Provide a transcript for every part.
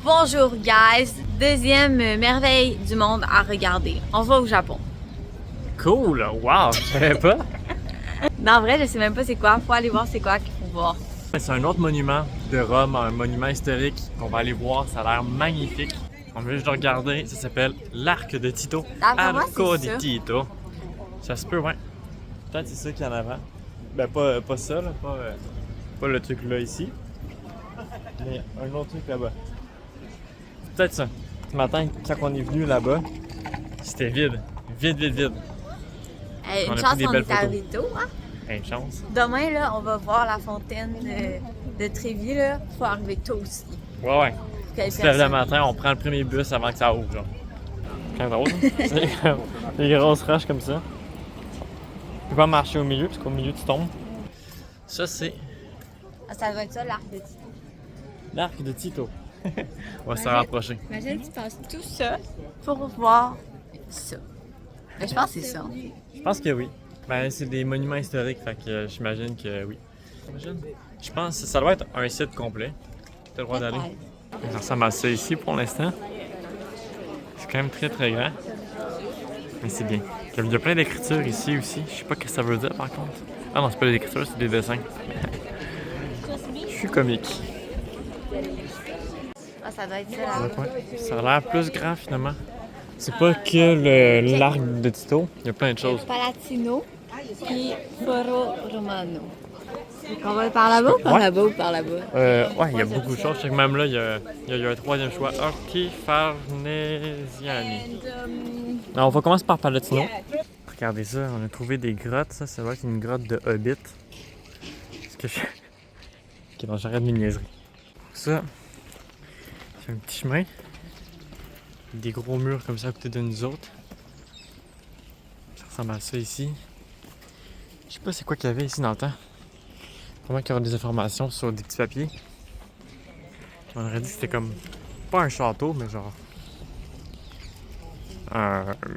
Bonjour guys, deuxième merveille du monde à regarder. On va au Japon. Cool! Wow! Je savais pas! Non, en vrai, je sais même pas c'est quoi. Faut aller voir c'est quoi qu'il faut voir. C'est un autre monument de Rome, un monument historique qu'on va aller voir. Ça a l'air magnifique. On vient juste de regarder. Ça s'appelle l'Arc de Tito. D'après moi, Arco c'est di ça. Tito. Ça se peut, ouais. Peut-être c'est ça qu'il y en a avant. Ben, pas ça, là. Pas le truc là ici. Mais un autre truc là-bas. Peut-être ça. Ce matin, quand on est venu là-bas, c'était vide. Vide. Hey, On une a chance pris des on belles est photos. arrivé tôt, hein? Hey, une chance. Demain, là, on va voir la fontaine de Trévi, là. Faut arriver tôt aussi. Ouais. Quelle On se lève le personne. matin, on prend le premier bus avant que ça ouvre, genre. Quand drôle, hein? C'est des grosses roches comme ça. Tu peux pas marcher au milieu, parce qu'au milieu tu tombes. Ça, c'est Ah, ça doit être ça, l'arc de Tito. l'arc de Tito. On va se rapprocher. Imagine, tu passes tout ça pour voir ça. Mais je pense que c'est ça. Je pense que oui. Ben, c'est des monuments historiques, fait que j'imagine que oui. Je pense que ça doit être un site complet. T'as le droit d'aller. Ça ressemble à ça ici pour l'instant. C'est quand même très grand. Mais c'est bien. Il y a plein d'écritures ici aussi. Je sais pas ce que ça veut dire par contre. Ah non, c'est pas des écritures, c'est des dessins. Je suis comique. Ah, ça doit être ça, là. Ouais. Ça a l'air plus grand finalement. C'est pas que l'arc de Tito, il y a plein de choses. Palatino puis Foro Romano. On va par là-bas ou par Ouais. là-bas ou par là-bas? Ouais, il y a beaucoup de choses. Je sais que même là, il y a un troisième choix. Orti Farnesiani. Alors, on va commencer par Palatino. Regardez ça, on a trouvé des grottes. Ça va être une grotte de Hobbit. Est-ce que je... Ok, bon, j'arrête mes niaiseries. Ça, c'est un petit chemin. Des gros murs comme ça à côté de nous autres. Ça ressemble à ça ici. Je sais pas c'est quoi qu'il y avait ici dans le temps. Comment qu'il y aura des informations sur des petits papiers. On aurait dit que c'était comme pas un château, mais genre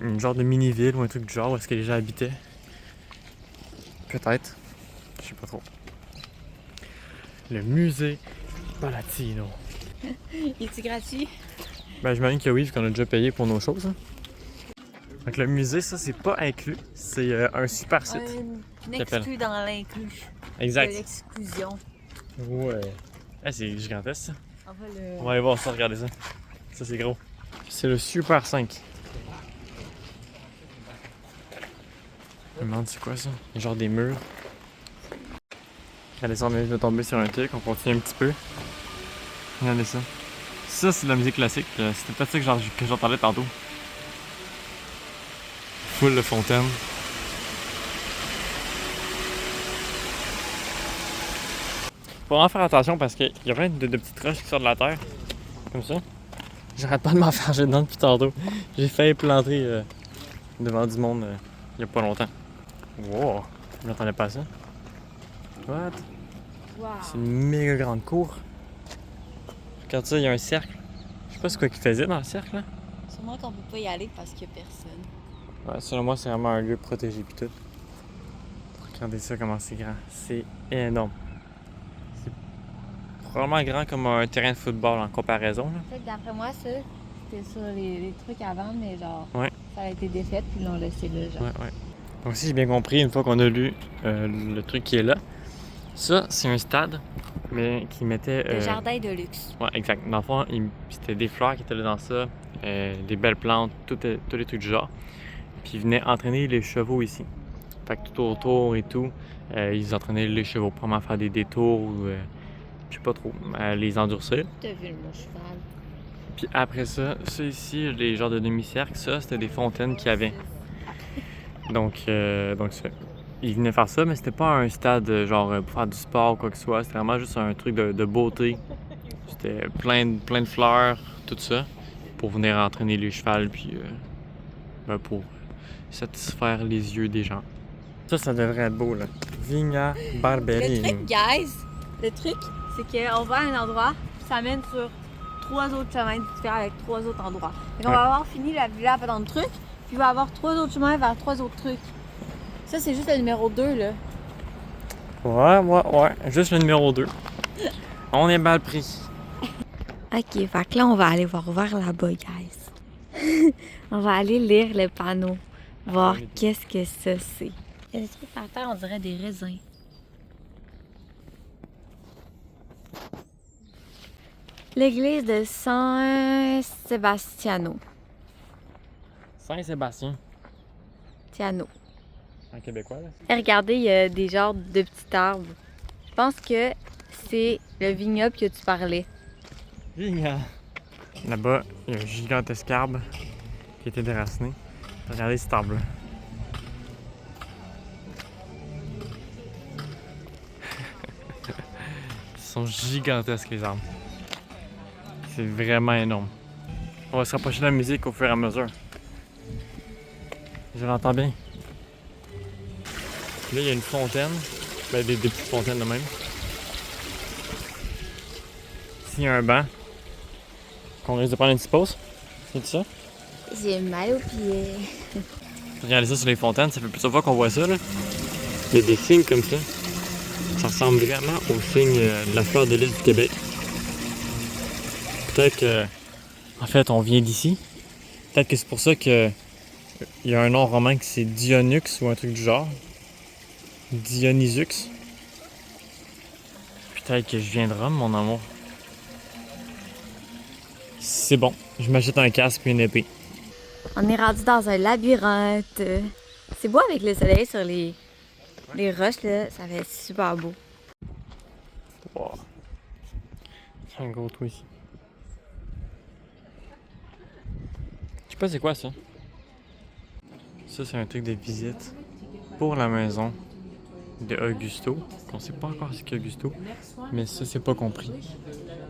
une genre de mini-ville ou un truc du genre où est-ce que les gens habitaient. Peut-être. Je sais pas trop. Le musée Palatino. Est-il gratuit? Ben j'imagine que oui, vu qu'on a déjà payé pour nos choses. Hein. Donc le musée, ça c'est pas inclus. C'est un super site. Un Qui appelle. exclu dans l'inclus. Exact. De l'exclusion. Ouais. Ah, c'est gigantesque ça. On va le... On va aller voir ça, regardez ça. Ça c'est gros. C'est le Super 5. Je me demande c'est quoi ça? Genre des murs. Regardez ça, on vient de tomber sur un truc, on continue un petit peu. Regardez ça. Ça c'est de la musique classique, c'était peut-être ça que j'entendais tantôt. Full de fontaine. Faut vraiment faire attention parce qu'il y a plein de petites roches qui sortent de la terre. Comme ça. J'arrête pas de m'en faire jeter dedans depuis tantôt. J'ai failli planter devant du monde il y a pas longtemps. Wow! Je m'attendais pas à ça. What? Wow. C'est une méga grande cour. Regarde ça, il y a un cercle. Je sais pas ce qu'il faisait dans le cercle là. Sûrement qu'on peut pas y aller parce qu'il y a personne. Ouais, selon moi, c'est vraiment un lieu protégé pis tout. Regardez ça comment c'est grand. C'est énorme. C'est probablement grand comme un terrain de football en comparaison. Là. Peut-être d'après moi, ça, c'était sur les trucs avant, mais genre, Ouais. ça a été défait puis ils l'ont laissé là, genre. Ouais. Donc si j'ai bien compris, une fois qu'on a lu le truc qui est là, ça c'est un stade, mais qui mettait... Le jardin de luxe. Ouais, exact. Dans le fond, c'était des fleurs qui étaient là dans ça, des belles plantes, tous les trucs du genre. Puis ils venaient entraîner les chevaux ici. Fait que tout autour et tout, ils entraînaient les chevaux, probablement faire des détours ou je sais pas trop, les endurcir. T'as vu mon cheval? Puis après ça ici, les genres de demi-cercles, ça c'était des fontaines qu'il y avait. Donc ça. Ils venaient faire ça, mais c'était pas un stade genre pour faire du sport ou quoi que ce soit. C'était vraiment juste un truc de beauté. C'était plein de fleurs, tout ça, pour venir entraîner les chevals, puis pour satisfaire les yeux des gens. Ça devrait être beau là. Vigna Le Barberini. truc, guys, le truc, c'est qu'on va à un endroit, puis ça mène sur 3 autres chemins différents avec 3 autres endroits. Donc on va avoir fini la villa dans le truc, puis il va y avoir 3 autres chemins vers 3 autres trucs. Ça, c'est juste le numéro 2, là. Ouais. Juste le numéro 2. On est mal pris. Ok, fait que là, on va aller voir vers là-bas, guys. On va aller lire le panneau, voir qu'est-ce que ça c'est. Il y a des trucs par terre, on dirait des raisins. L'église de San Sebastiano. Saint-Sébastien. Tiano. En québécois, là. Et regardez, il y a des genres de petits arbres. Je pense que c'est le vignoble que tu parlais. Génial! Là-bas, il y a un gigantesque arbre qui a été déraciné. Regardez cet arbre-là. Ils sont gigantesques, les arbres. C'est vraiment énorme. On va se rapprocher de la musique au fur et à mesure. Je l'entends bien. Là, il y a une fontaine. Ben, des petites fontaines de même. Ici, il y a un banc. Qu'on risque de prendre une petite pause. C'est ça? J'ai mal aux pieds. Regardez ça sur les fontaines, ça fait plusieurs fois qu'on voit ça, là. Il y a des signes comme ça. Ça ressemble vraiment aux signes de la fleur de l'île du Québec. Peut-être que, en fait, on vient d'ici. Peut-être que c'est pour ça que il y a un nom romain qui c'est Dionux ou un truc du genre. Dionysus. Peut-être que je viens de Rome, mon amour. C'est bon, je m'achète un casque et une épée. On est rendu dans un labyrinthe. C'est beau avec le soleil sur les roches, là. Ça fait super beau. Wow. C'est un gros trou ici. Je sais pas c'est quoi ça. Ça c'est un truc de visite pour la maison de Augusto. On sait pas encore ce qu'est Augusto, mais ça c'est pas compris.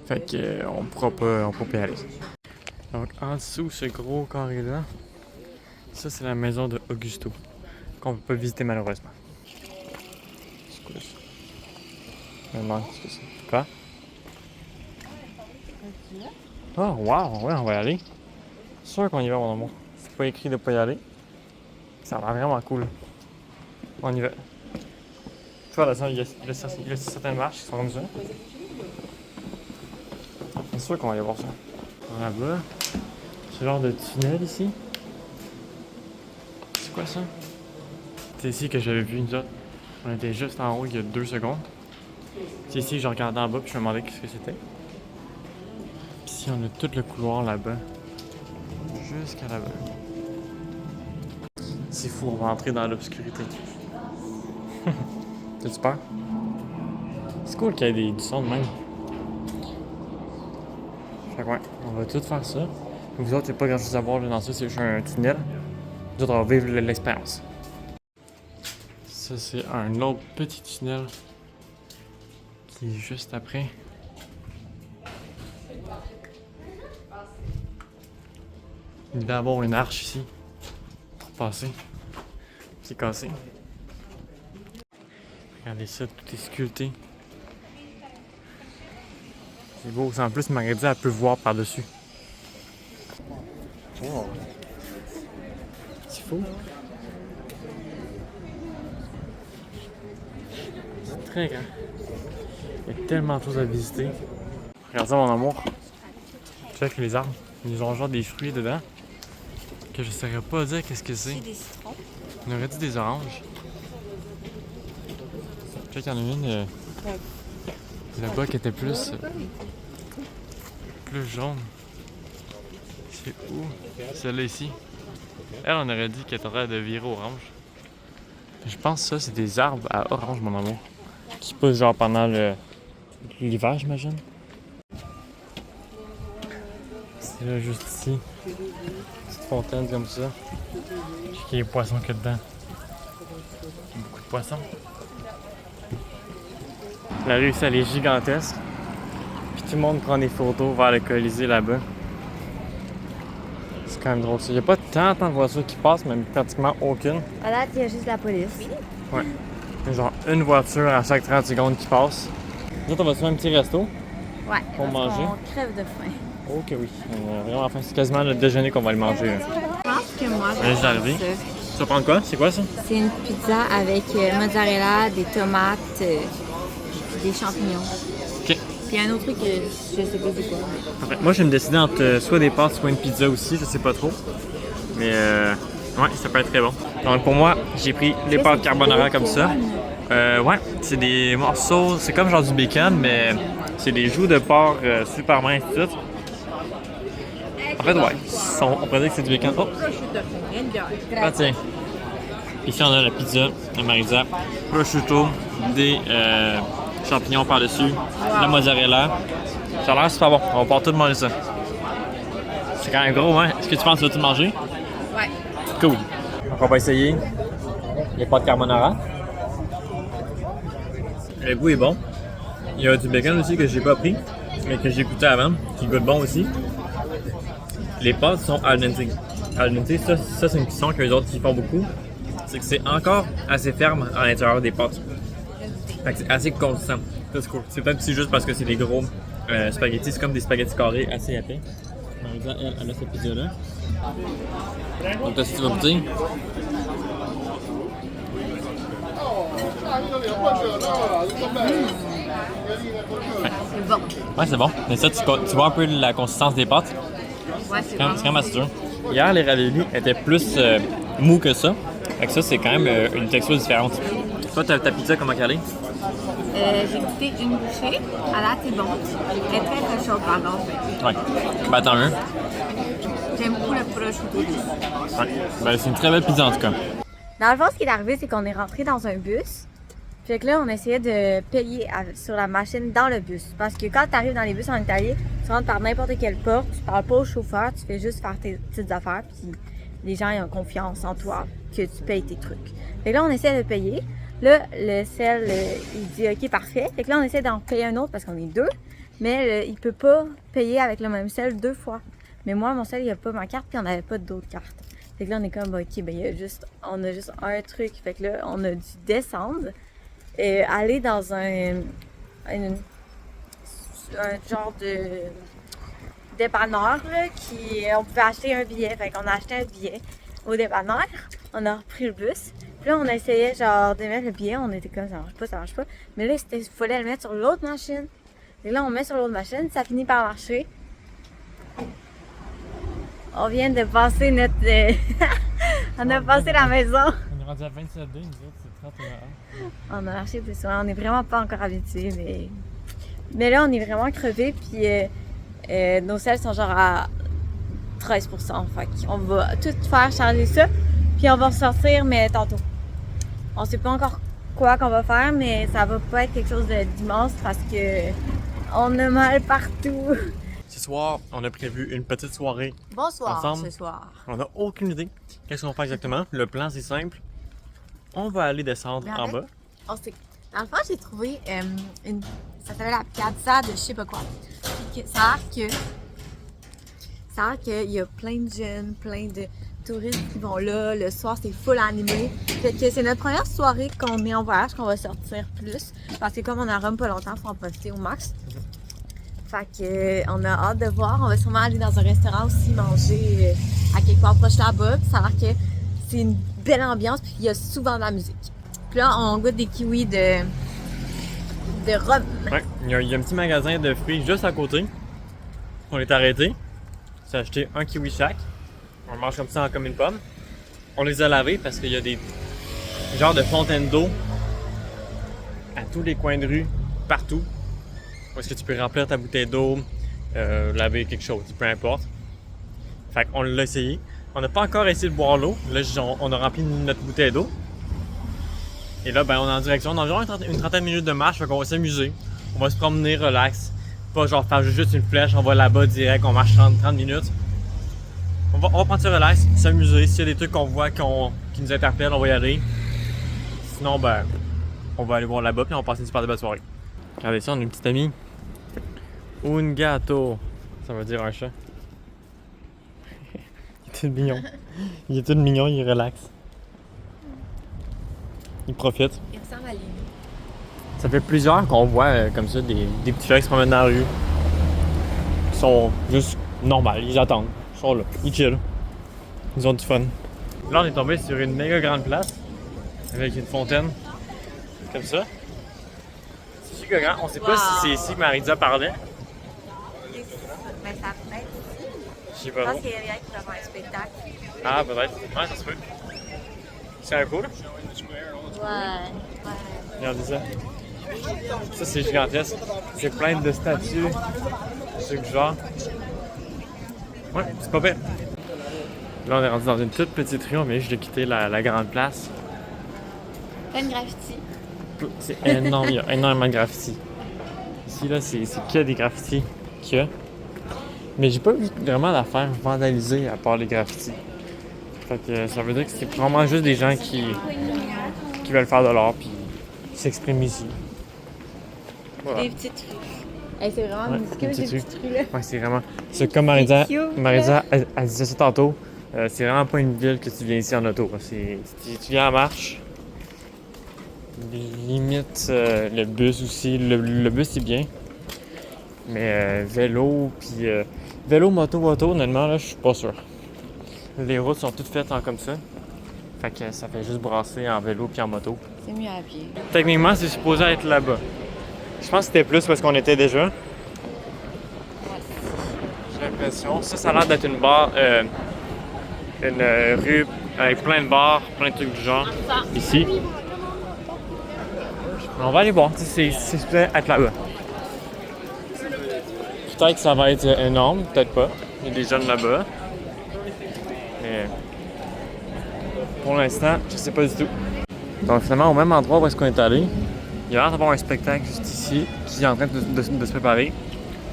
Fait que on pourra pas y aller. Donc en dessous ce gros carré là, ça c'est la maison de Augusto qu'on peut pas visiter malheureusement. C'est quoi ça? Je me demande ce que c'est. Quoi? Oh wow, ouais on va y aller. C'est sûr qu'on y va mon amour. C'est pas écrit de pas y aller. Ça a l'air vraiment cool. On y va. Tu vois, là, il y a certaines marches qui sont comme ça. C'est sûr qu'on va aller voir ça. Là-bas, ce genre de tunnel ici. C'est quoi ça? C'est ici que j'avais vu nous autres. On était juste en haut il y a 2 secondes. C'est ici que je regardais en bas puis je me demandais qu'est-ce que c'était. Puis ici, on a tout le couloir là-bas. Jusqu'à là-bas. C'est fou, on va entrer dans l'obscurité. T'as-tu peur? C'est cool qu'il y ait du son de même. Fait que ouais, on va tout faire ça. Vous autres, il n'y a pas grand chose à voir là, dans ça, c'est juste un tunnel. Nous autres, on va vivre l'expérience. Ça, c'est un autre petit tunnel qui est juste après. Il devait y avoir une arche ici pour passer. C'est cassé. Regardez ça, tout est sculpté. C'est beau. En plus, Marguerite, elle peut voir par-dessus. Wow. C'est fou. C'est très grand. Il y a tellement de choses à visiter. Regarde ça, mon amour. Check les arbres. Ils ont genre des fruits dedans. Que je ne saurais pas dire qu'est-ce que c'est. Des citrons. On aurait dit des oranges. Check, il y en a une là-bas qui était plus jaune. C'est où? Celle-là ici. Elle, on aurait dit qu'elle était en train de virer orange. Je pense que ça, c'est des arbres à orange, mon amour. Qui poussent genre pendant l'hiver, j'imagine. C'est là, juste ici. Petite fontaine comme ça. Je sais qu'il y a des poissons qu'il y a dedans. Il y a beaucoup de poissons. La rue, ça, elle est gigantesque. Puis tout le monde prend des photos vers le Colisée là-bas. C'est quand même drôle. Il n'y a pas tant de voitures qui passent, même pratiquement aucune. À date, il y a juste la police. Ouais. Il y a genre une voiture à chaque 30 secondes qui passe. Nous autres, on va se faire un petit resto. Ouais. Pour manger. On crève de faim. Oh que oui. On a vraiment faim. C'est quasiment le déjeuner qu'on va aller manger. Là. Je pense que moi, Allez, j'adore j'arrive. ça. Tu vas prendre quoi? C'est quoi ça? C'est une pizza avec mozzarella, des tomates, puis des champignons. Ok. Puis il y a un autre truc que je sais pas c'est quoi. Enfin, moi, je vais me décider entre soit des pâtes, soit une pizza aussi, je sais pas trop. Mais ouais, ça peut être très bon. Donc pour moi, j'ai pris les pâtes carbonara comme ça. Ouais, c'est des morceaux, c'est comme genre du bacon, mais c'est des joues de porc super minces tout. En fait, ouais, on pourrait dire que c'est du bacon. Oh! Ah tiens. Ici, on a la pizza, la marisa, prosciutto, des champignons par-dessus, la mozzarella. Ça a l'air super bon. On va pouvoir tout manger ça. C'est quand même gros, hein? Est-ce que tu penses que tu vas tout manger? Ouais. Cool. Donc, on va essayer les pâtes carbonara. Le goût est bon. Il y a du bacon aussi que j'ai pas pris, mais que j'ai goûté avant, qui goûte bon aussi. Les pâtes sont al dente. Al dente, ça c'est une cuisson qu'eux autres qui font beaucoup. C'est que c'est encore assez ferme à l'intérieur des pâtes. Fait que c'est assez consistant. Ça, c'est cool. C'est peut-être aussi juste parce que c'est des gros spaghettis. C'est comme des spaghettis carrés assez épais. Par exemple, elle a cette pizza-là. Donc, toi, si tu vas goûter. C'est bon. Ouais, c'est bon. Mais ça, tu vois un peu la consistance des pâtes. Ouais, c'est C'est bon. quand même assez dur. Hier, les raviolis étaient plus mous que ça. Fait que ça, c'est quand même une texture différente. Toi, ta pizza, comment elle est? J'ai goûté une bouchée. À la c'est bon. Elle est très très chaude par contre. Ouais. Ben, tant mieux. J'aime beaucoup le prosciutto aussi. Ouais. Ben, c'est une très belle pizza en tout cas. Dans le fond, ce qui est arrivé, c'est qu'on est rentré dans un bus. Fait que là, on essayait de payer sur la machine dans le bus. Parce que quand tu arrives dans les bus en Italie, tu rentres par n'importe quelle porte, tu parles pas au chauffeur, tu fais juste faire tes petites affaires, puis les gens ils ont confiance en toi que tu payes tes trucs. Fait que là, on essaie de payer. Là, le sel, il dit OK, parfait. Fait que là, on essaie d'en payer un autre parce qu'on est deux, mais il peut pas payer avec le même sel deux fois. Mais moi, mon sel, il n'y a pas ma carte, puis on n'avait pas d'autres cartes. Fait que là, on est comme, OK, ben, on a juste un truc. Fait que là, on a dû descendre et aller dans un genre de dépanneur, là, on pouvait acheter un billet. Fait qu'on a acheté un billet au dépanneur. On a repris le bus. Puis là, on essayait, genre, de mettre le billet. On était comme, ça marche pas. Mais là, il fallait le mettre sur l'autre machine. Et là, on met sur l'autre machine. Ça finit par marcher. On vient de passer notre... on a passé la maison. On est rendu à 27 nous autres, c'est 31. On a marché plus souvent. On n'est vraiment pas encore habitués, mais là, on est vraiment crevés. Puis nos selles sont genre à 13%. Fait qu'on va tout faire charger ça. Puis on va ressortir, mais tantôt. On sait pas encore quoi qu'on va faire, mais ça va pas être quelque chose d'immense parce que on a mal partout. Ce soir, on a prévu une petite soirée. Bonsoir ensemble. ce soir. On n'a aucune idée. Qu'est-ce qu'on va faire exactement? Le plan, c'est simple. On va aller descendre en bas. Dans le fond, j'ai trouvé ça s'appelle la piazza de je sais pas quoi. Puis ça a l'air qu'il y a plein de jeunes, plein de touristes qui vont là. Le soir, c'est full animé. Fait que c'est notre première soirée qu'on est en voyage, qu'on va sortir plus. Parce que comme on a Rome pas longtemps, il faut en profiter au max. Fait que on a hâte de voir. On va sûrement aller dans un restaurant aussi manger à quelque part proche là-bas. Puis ça a l'air que c'est une belle ambiance, puis il y a souvent de la musique. Puis là, on goûte des kiwis de Rome. Ouais, il y a un petit magasin de fruits juste à côté. On est arrêté. On s'est acheté un kiwi chaque. On le mange comme ça comme une pomme. On les a lavés parce qu'il y a des genres de fontaines d'eau à tous les coins de rue, partout. Où est-ce que tu peux remplir ta bouteille d'eau, laver quelque chose, peu importe. Fait qu'on l'a essayé. On n'a pas encore essayé de boire l'eau. Là, on a rempli notre bouteille d'eau. Et là, ben, on est en direction. On a environ une trentaine de minutes de marche, fait qu'on va s'amuser. On va se promener, relax. Pas genre faire juste une flèche, on va là-bas direct, on marche 30 minutes. On va prendre ça relax, s'amuser. S'il y a des trucs qu'on voit qui nous interpellent, on va y aller. Sinon, ben, on va aller voir là-bas, puis on va passer une super belle soirée. Regardez ça, on a une petite amie. Un gatto. Ça veut dire un chat. Il est tout mignon. Il est tout mignon, il relaxe. Il profite. Il ressemble à Lily. Ça fait plusieurs qu'on voit comme ça des petits chats qui se promènent dans la rue. Ils sont juste normaux, ils attendent. Ils sont là, ils chillent. Ils ont du fun. Là, on est tombé sur une méga grande place avec une fontaine comme ça. C'est correct. On sait pas si c'est ici que Marie-Dia parlait. Mais ça peut être. Je sais Je pas pense trop. qu'il y a rien qui va faire un spectacle. Ah, peut-être. Ouais, ça se peut. C'est un coup, là? Ouais. Regardez ça. Ça, c'est gigantesque. C'est plein de statues. C'est du genre. Ouais, c'est pas bête. Là, on est rendu dans une toute petite rue. On vient juste de quitter la grande place. Plein de graffiti. C'est énorme. Il y a énormément de graffitis. Ici, là, c'est que des graffitis qu'il y a. Mais j'ai pas vu vraiment d'affaires vandalisées à part les graffitis. Fait que ça veut dire que c'est vraiment juste des gens qui veulent faire de l'art puis qui s'expriment ici. Voilà. Des petites rues. Hey, c'est vraiment Ouais, minuscule, des ces petites petites rues-là. Ouais, c'est vraiment. C'est comme Marie-Dia, cute, elle disait ça tantôt. C'est vraiment pas une ville que tu viens ici en auto. Tu viens en marche. Limite le bus aussi. Le bus c'est bien. Mais vélo, puis vélo, moto, honnêtement, là, je suis pas sûr. Les routes sont toutes faites en comme ça. Fait que ça fait juste brasser en vélo puis en moto. C'est mieux à pied. Techniquement, c'est supposé être là-bas. Je pense que c'était plus parce qu'on était déjà. J'ai l'impression. Ça a l'air d'être une bar, une rue avec plein de bars, plein de trucs du genre. Ici. On va aller voir. C'est supposé être là-bas. Peut-être que ça va être énorme, peut-être pas. Il y a des jeunes là-bas. Mais pour l'instant, je sais pas du tout. Donc finalement, au même endroit où est-ce qu'on est allé, il y a l'air d'avoir un spectacle juste ici qui est en train de se préparer.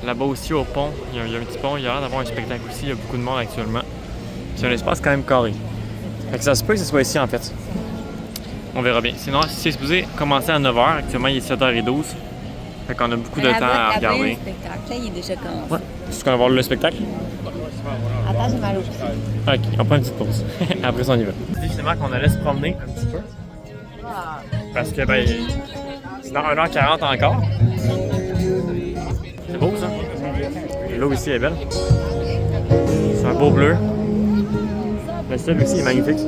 Là-bas aussi au pont, il y a un petit pont, il y a l'air d'avoir un spectacle aussi, il y a beaucoup de monde actuellement. C'est un espace quand même carré. Fait que ça se peut que ce soit ici en fait. On verra bien. Sinon, c'est supposé commencer à 9h, actuellement il est 7h12. Fait qu'on a beaucoup de temps à regarder. Le spectacle, là, il est déjà commencé. Ouais. Est-ce qu'on va voir le spectacle? Attends, j'ai mal au pied. Ok, on prend une petite pause. Après ça, on y va. On dit finalement qu'on allait se promener un petit peu. Parce que, ben, c'est dans 1h40 encore. C'est beau, ça. L'eau ici est belle. C'est un beau bleu. Le ciel aussi est magnifique.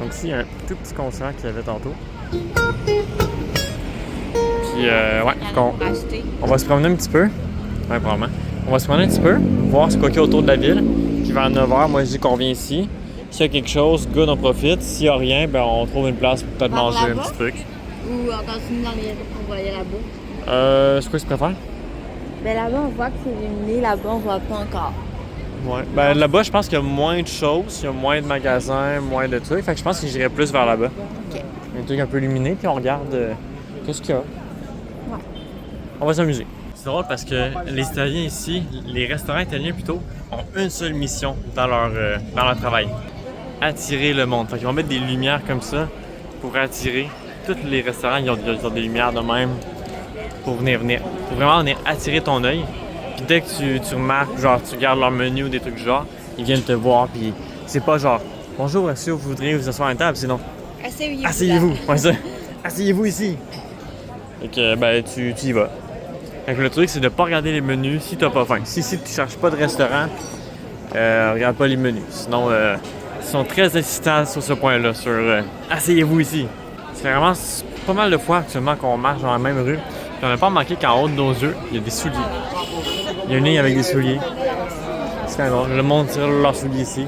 Donc ici, il y a un tout petit concert qu'il y avait tantôt. Puis, ouais, on va se promener un petit peu. Ouais, probablement. On va se promener un petit peu, voir ce qu'il y a autour de la ville, qui va à 9h. Moi, je dis qu'on vient ici. S'il y a quelque chose, good, on profite. S'il n'y a rien, ben on trouve une place pour peut-être manger un petit truc. Ou on continue dans les rues qu'on voyait là-bas? C'est quoi que tu préfères? Ben là-bas, on voit que c'est illuminé. Là-bas, on voit pas encore. Ouais. Ben là-bas, je pense qu'il y a moins de choses, il y a moins de magasins, moins de trucs. Fait que je pense que j'irais plus vers là-bas. OK. Il y a un truc un peu illuminé, puis on regarde qu'est-ce qu'il y a. Ouais. On va s'amuser. C'est drôle parce que les Italiens ici, les restaurants italiens plutôt, ont une seule mission dans leur travail. Attirer le monde. Fait qu'ils vont mettre des lumières comme ça pour attirer. Tous les restaurants, ils ont des lumières de même pour vraiment venir attirer ton œil. Puis dès que tu remarques, genre tu regardes leur menu ou des trucs du genre, ils viennent te voir, puis c'est pas genre « Bonjour, est-ce que vous voudriez vous asseoir à une table? » Sinon « Asseyez-vous! » Ouais, ça. « Asseyez-vous ici! » Fait que, ben, tu y vas. Fait que le truc, c'est de pas regarder les menus si t'as pas faim. Si tu cherches pas de restaurant, regarde pas les menus. Sinon, ils sont très insistants sur ce point-là, sur asseyez-vous ici. C'est vraiment pas mal de fois actuellement qu'on marche dans la même rue. Puis on n'a pas remarqué qu'en haut de nos yeux, il y a des souliers. Il y a une ligne avec des souliers. C'est quand même drôle. Le monde tire leurs souliers ici.